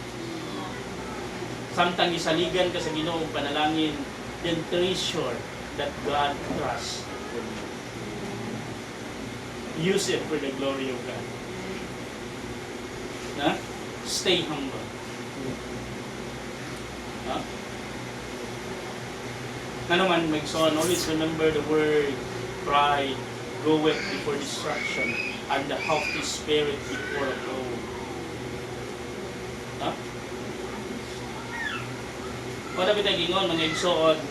Samtang isaligan ka sa Ginoong panalangin, then treasure that God trusts for you. Use it for the glory of God. Na? Stay humble. Ha? Ano man, always remember the word pride goeth before destruction, and the haughty spirit before a fall. Ha? Wala bitay gingon mga igsoon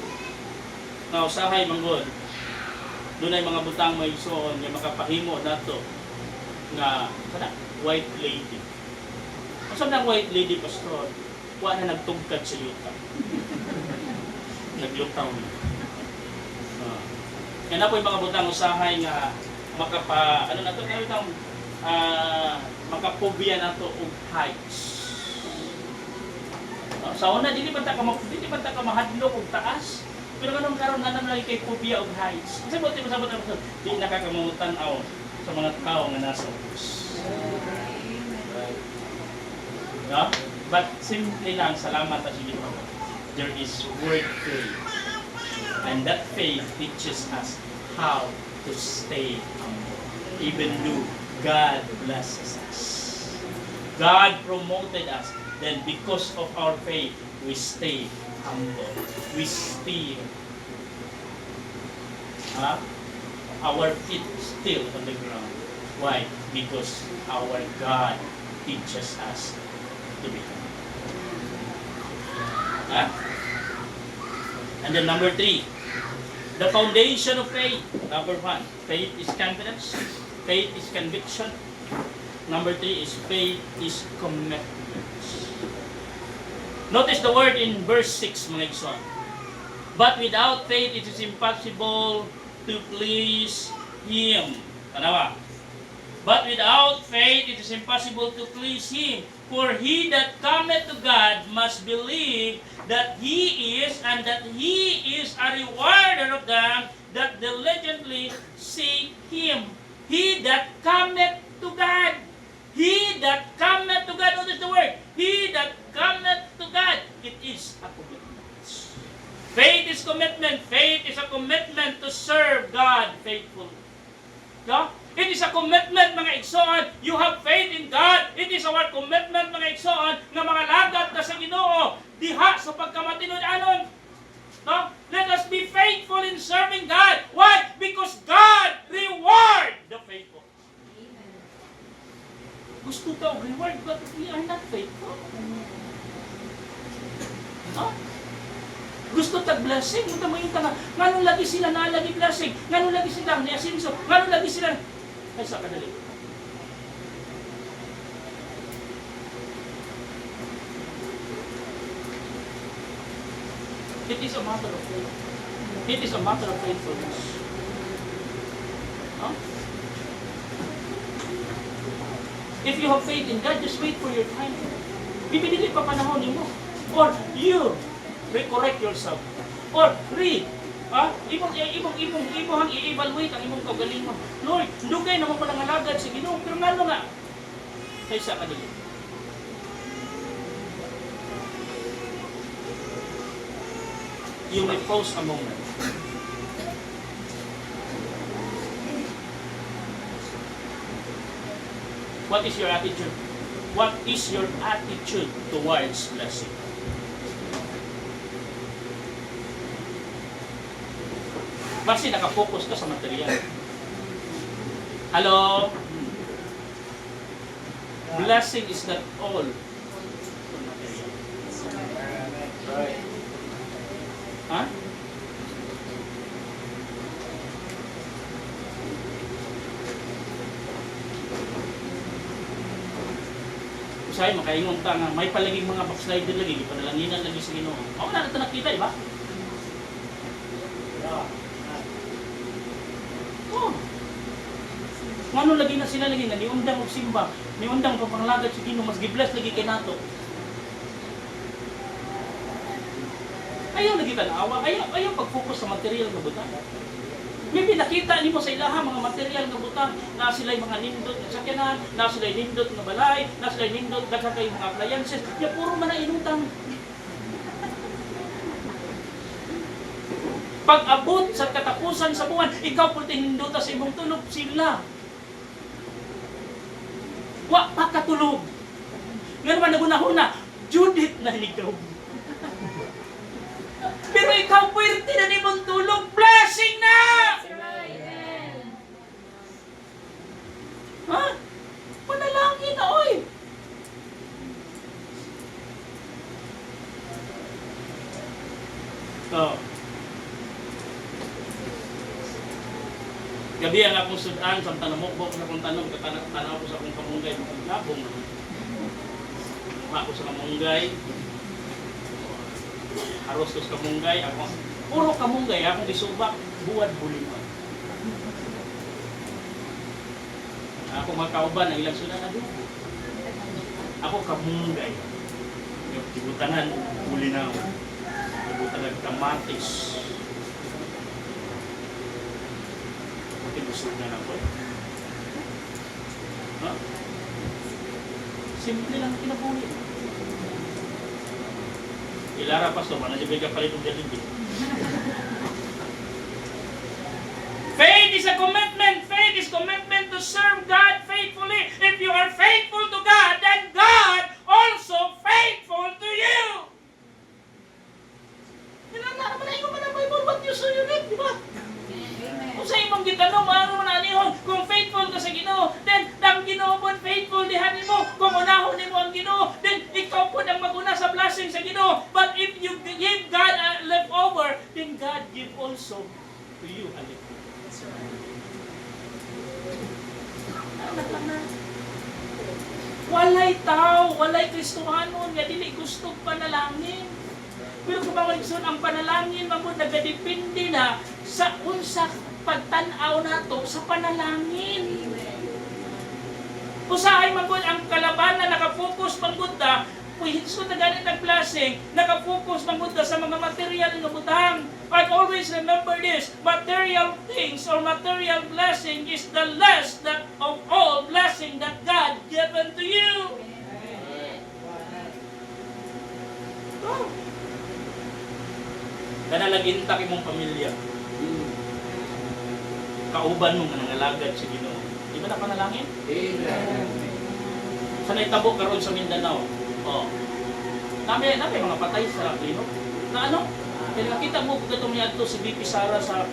nga usahay manggod. Dunay mga butang mga igsoon nga makapahimo nato nga kana white lady. Asa nang white lady pastor? Wa na nagtugkad sa yuta. Naglutaw na. Kaya na po yung mga butang usahay nga makapobia na to og heights. Sa una, dili pa ta ka mahadlok og taas. Pero ganun karon na naman lagi kay phobia og heights. Kasi buti mo sabot ako, di nakakamutan-aw sa mga tao nga nasa Diyos. No? But simply lang, salamat at sige po. There is word faith. And that faith teaches us how to stay humble. Even though God blesses us. God promoted us. Then because of our faith, we stay humble. We stay. Our feet still on the ground. Why? Because our God teaches us to be humble. And then number 3, the foundation of faith. Number 1, faith is confidence. Faith is conviction. Number 3 is faith is commitment. Notice the word in verse 6, mga igsoon. But without faith, it is impossible to please Him. Tanawa. But without faith, it is impossible to please Him. For he that cometh to God must believe that He is, and that He is a rewarder of them that diligently seek Him. He that cometh to God. He that cometh to God. Notice the word. He that cometh to God. It is a commitment. Faith is commitment. Faith is a commitment to serve God faithfully. No? It is a commitment, mga igsoon. You have faith in God. It is our commitment, mga igsoon, na mga lagat na sa Ginoo diha sa pagkamatinud-anon. No? Let us be faithful in serving God. Why? Because God reward the faithful. Gusto ka og reward, but we are not faithful. No? Gusto tag blessing, unta mo yung tanga. Ngano lagi sila naalagi blessing? Ngano lagi sila ni asinso? Ngano lagi sila? Ay sa kadali. It is a matter of faith. It is a matter of faithfulness. Huh? If you have faith in God, just wait for your time. Bibili pa panahon mo. Or you correct yourself. Or read. Imong i-evaluate ang imong kaugalingon. Lord, dugay naman pala nga lagad sa Ginoo, pero ngano nga? Kaysa kadali. You may pause a moment. What is your attitude? What is your attitude towards blessing? Basi nakafocus ka sa material. Hello? Blessing is not all for material. Right. Ha? Usay makaingon ta nga may palaging mga backslider lagi, panalanginan lagi sa Ginoo. Ako na nato nakita, di ba? Oh. Ngano lagi na sila lagi na niundang og simba, niundang pa panglagad sa Ginoo, mas gibless lagi kay nato. Ayaw lagi tanawa, ayaw pag-focus sa material nga butang. Maybe nakita nimo sa ilaha mga material nga butang, na sila'y mga nindot nga sakyanan, na sila'y nindot nga balay, na sila'y nindot daghan kay mga appliances, ya puro man na inutang. Pag-abot sa katapusan sa buwan, ikaw pulti hinduta sa imong tulog, sila. Wa pa katulog. Nga naman naguna-huna, Judith na ikaw. Pero ikaw puwerte na ni mong tulog, blessing na! Ha? Panalangin na, oy! Oh. Gabi ang akong sudan, sa tanamok-bok na akong tanong, katanaw ko sa akong kamunggay, labong naman. Ako sa kamunggay, haros ko sa kamunggay, ako, puro kamunggay, akong isubak, buwad buliman. Ako mga kauban, ang ilang sudan, adubo. Ako kamunggay. Yung tibutanan, bulinaw. Tibutanan, kamatis. Tinusog na lang ko. Ha? Simple lang kinabuhi. Ilara pa so, manajibay ka palit ng jalibin. Faith is a commitment. Faith is commitment to serve God faithfully. If you are faithful to God, then God also faithful to you. Naman na ikaw man ang Bible, what you say you read, di ba? Kung sa imong gitanong, maano man anihon, kung faithful ka sa Ginoo, then ang Ginoo po faithful dihanin mo. Kung unahon nimo ang Ginoo, then ikaw po ang maguna sa blessing sa Ginoo. But if you give God left over, then God give also to you a little. Walay tao, walay Kristohanon, nga dili gusto panalangin. Pero kung mawaligson ang panalangin, mamod nagadepende na sa unsa pagtanaw nato sa panalangin. Usahay magod ang kalabanan, nakapokus magod na, hinso na ganit ang blessing, nakapokus magod na sa mga material na butang. But always remember this, material things or material blessing is the less that of all blessing that God given to you. Oh. Kana laginta imong pamilya. Kauban mo nga nangalagad sa Ginoo. Di ba na panalangin? Sanay tabo karon sa Mindanao. Oh. Nami mga patay sa Ginoo. Na ano? Kaya nakita mo kung ito niya si BP Sara sa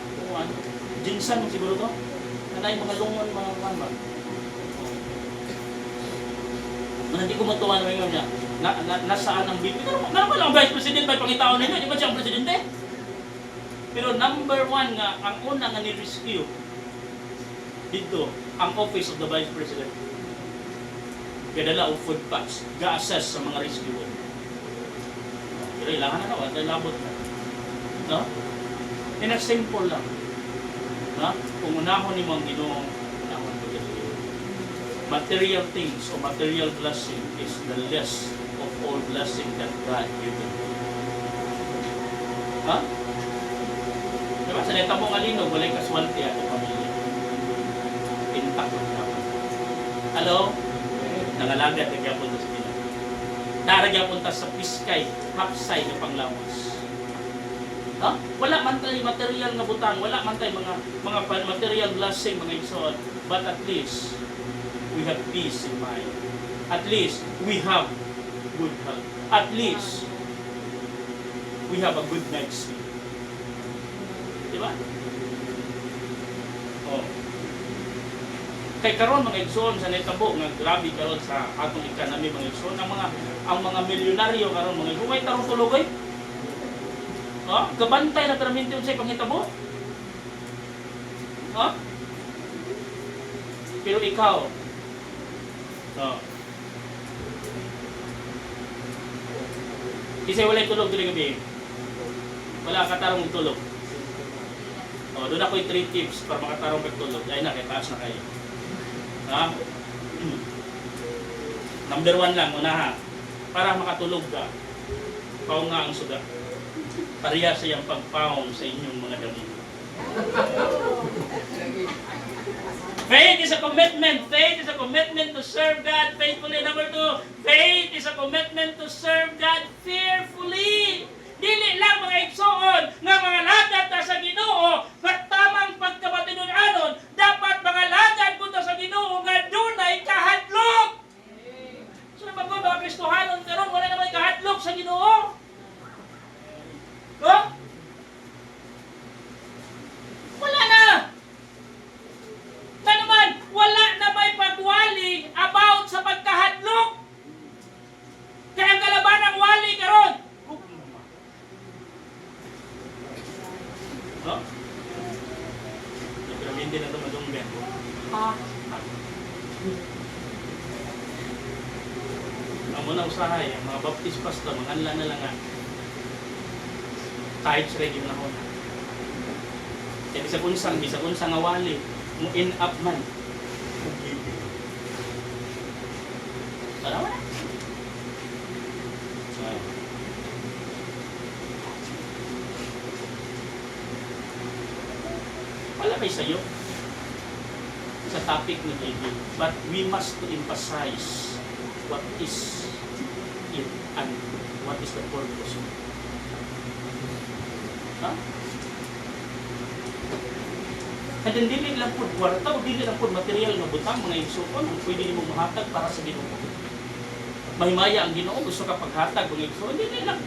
Jinsan siguro to. Nanay mga lungon mga mama. Hindi ko matuwa na ngayon niya. Nasaan ang BP? Naman ang Vice President may pangitaon ninyo. Di ba siya ang Presidente? Pero number one nga, ang una nga ni-rescue dito, ang Office of the Vice President. Gadala o food packs, ga-assess sa mga rescuer. Pero ilangan na naman, dahil labot na. No? Simple lang. No? Kung unahon ni mong Ginoo, unahon ko yan. Material things o material blessing is the less of all blessing that God given. Ha? Diba? Sa neta mo nga linog, walay kaswalti ato pamilya. Intact lang naman. Hello? Nangalagat, nagyapon sa sila. Naragyapon ta sa piskay, hapsay na panglawas. Ha? Wala man tayo material nga butang, wala man tayo mga material blessing, mga igsoon. But at least, we have peace in mind. At least, we have good health. At least, we have a good night's sleep. Diba? Oh. Kay karon mga igsoon sa netabo nga grabe karon sa atong economy mga igsoon ang mga milyonaryo karon mga humay tarong tulogoy. Oh, gabantay na traminti unsay panghitabo. Oh? Pero ikaw Kisay walay tulog dili gabi. Wala ka tarong tulog. Oh, doon ako'y 3 tips para makatarong pagtulog. Ay na, kay taas na kayo. Ha? Number 1 lang, una ha. Para makatulog ka, paong nga ang suga. Pariya sa iyang pagpaong sa inyong mga dami. Faith is a commitment. Faith is a commitment to serve God faithfully. Number 2, faith is a commitment to serve God fearfully. Dili lang mga igsoon nga mga lagad ta sa Ginoo nga tamang pagkabatinon-anon, dapat mga lagad punta sa Ginoo nga dunay kahadlok. So magod mga Kristohanon karon wala naman kahadlok sa Ginoo. Oh? Wala na. Na naman, wala na may pagwali about sa pagkahadlok. Kaya ang kalabanang wali karon. No? Pero hindi na ito madunggan. Ang muna usahay, ang mga baptist pasta, mga anla na lang nga. Kahit sila yung nahon. Kaya bisa unsang awali, mo in up man. Tara wala. Wala may sayo sa topic ni David. But we must to emphasize what is it and what is the purpose. Ha? At dili lang po kwarta o dili lang po material na butang mga igsoon ang pwede nimo mahatag para sa Ginoo. Mahimaya ang Ginoo gusto ka paghatag mga igsoon dili lang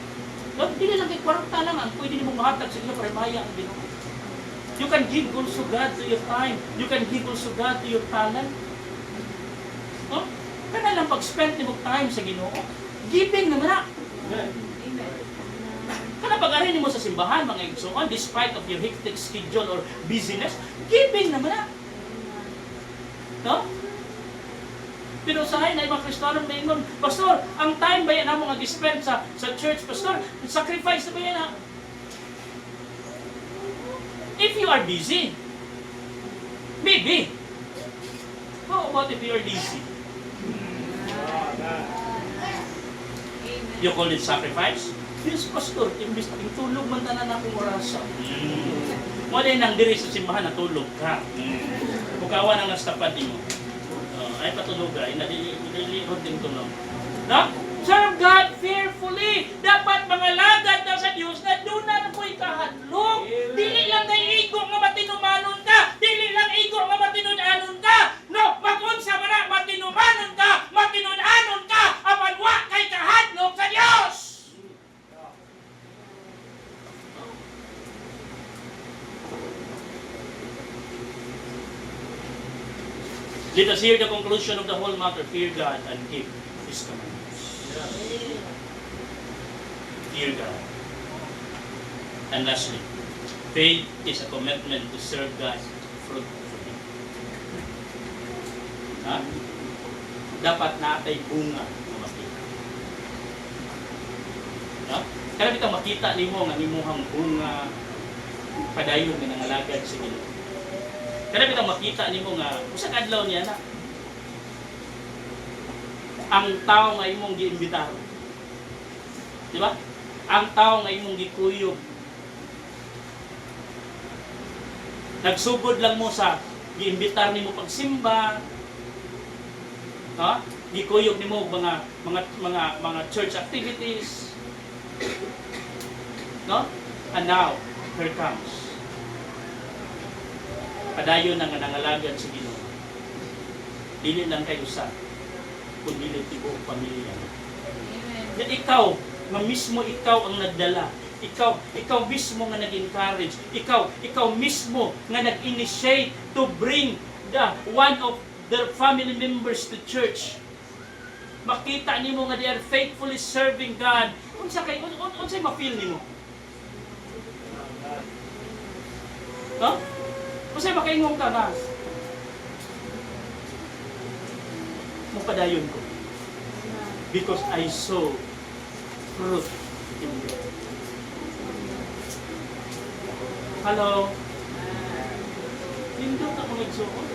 kay kwarta lang ang pwede nimo mahatag sa Ginoo para mahimaya ang Ginoo. You can give also God to your time. You can give also God to your talent. No? Kana lang pag-spend mo time sa Ginoo. Giving naman na. Kana nakapag-arin mo sa simbahan, mga igsoon, despite of your hectic schedule or busyness, giving naman na. No? Pero sa ngayon ay mga Kristiyano na ingon, Pastor, ang time ba yan na mga spend sa church, Pastor? Sacrifice na ba yan ha? If you are busy, maybe. How about if you are lazy? You call it sacrifice? Yes, Pastor, imbis na tulog man tanan akong orasa. Wala nang diri sa simbahan na tulog ka. Bukawan ang nastapad mo. Ay patulog ka, inalilihod din tulog. No? Serve God fearfully. Dapat mangalagad na sa Diyos na doon na ko'y kahadlok. Dili lang kay igo nga matinumanon ka. Dili lang igo nga matinunanon ka. No, magunsa man na matinumanon ka, matinunanon ka, apan wa kay kahadlok sa Diyos. Let us hear the conclusion of the whole matter. Fear God and keep His commandments. Fear God. And lastly, faith is a commitment to serve God fruitfully. Ha? Dapat natay bunga na makita. Ha? Kaya bitang makita nimo nga nimuhang bunga padayon nga nangalagad sa Ginoo. Kaya bitang makita nimo nga usa ka adlaw niya na ang tao nga imong giimbitahan. Di ba? Ang tao nga imong gikuyog. Nagsugod lang mo sa giimbitar nimo pagsimba. Ha? Gikuyog nimo mga church activities. No? And now, here comes. Padayon nga nangalagad sa Ginoo. Dili lang kayo sa kung dili tibuok pamilya. Amen. Ikaw, nga mismo ikaw ang nagdala. Ikaw mismo nga nag-encourage. Ikaw mismo nga nag-initiate to bring one of their family members to church. Makita nimo nga they are faithfully serving God. Unsay ma-feel nimo? No? Unsay makaingon ka na? Mupadayon ko. Because I saw fruit in you. Hello? Nindot ako nagsuot.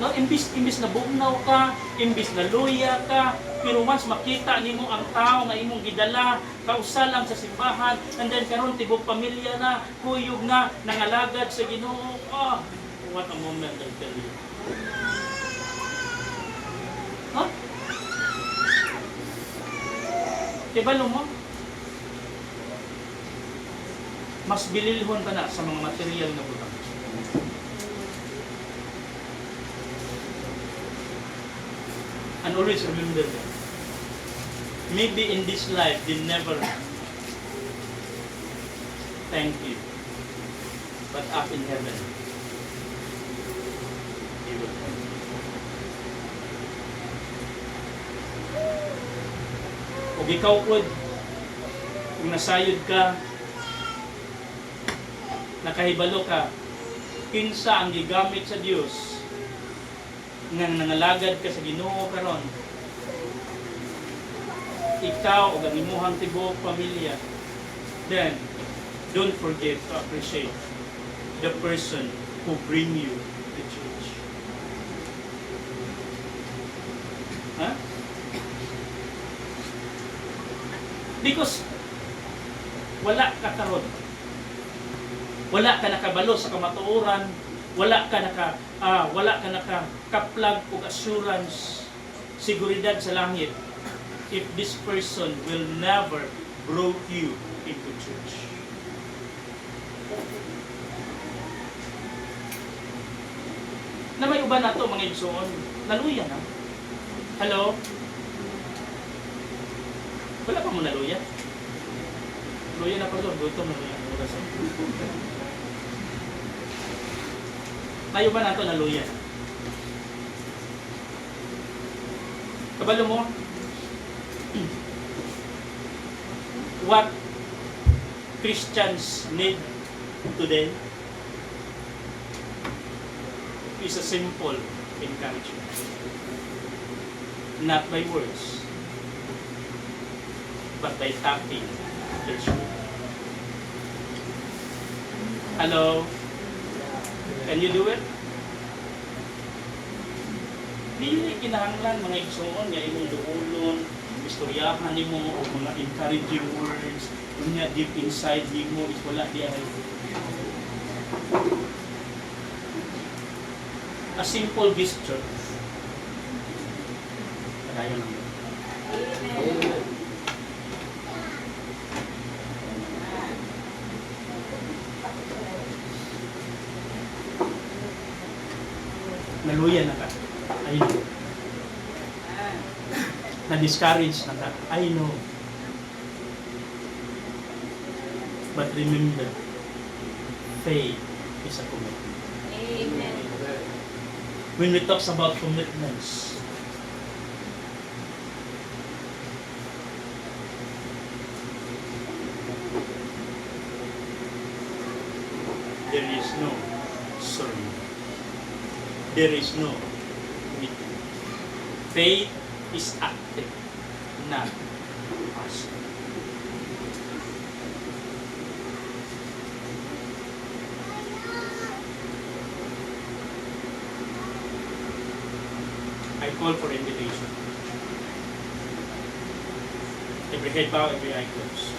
No, imbis na bugnaw ka, imbis na luya ka, pero mas makita nimo ang tao nga imong gidala, kausalang sa simbahan, and then karon tibok pamilya na, kuyog na, nangalagad sa Ginoo. Oh, what a moment I tell you. Huh? Ibalo mo? Mas bililhon ka na sa mga material na butang. And always remember that. Maybe in this life, they never thank you. But up in heaven, they will thank you. Kung ikaw pod, kung nasayod ka, nakahibalo ka, kinsa ang gigamit sa Dios nga nangalagad ka sa Ginoo karon, ikaw o ang imuhang tibuok pamilya, then don't forget to appreciate the person who bring you to church. Ha? Because wala ka karon, wala ka nakabalo sa kamatuoran, wala ka nakaplag og assurance, seguridad sa langit if this person will never brought you into church. Na may uban nato mga igsoon, naluya na. Hello? Wala pa mo naluya? Luya na pa doon, gutom na luya. May uban nato naluya. Kabalo mo? what Christians need today is a simple encouragement. Not by words, but by tapping their shoulder. Hello? Can you do it? Dili kinahanglan mga igsoon nga imong duulon, istoryahan nimo o mga encouraging words, unya deep inside nimo is wala di ay. A simple gesture. Kadayon lang. Amen. Naluya na ka. I know. Na-discourage na ka. I know. But remember, faith is a commitment. Amen. When we talk about commitments, there is no surrender. There is no commitment. Faith is active, not passive. I call for invitation. Every head bow, every eye closed.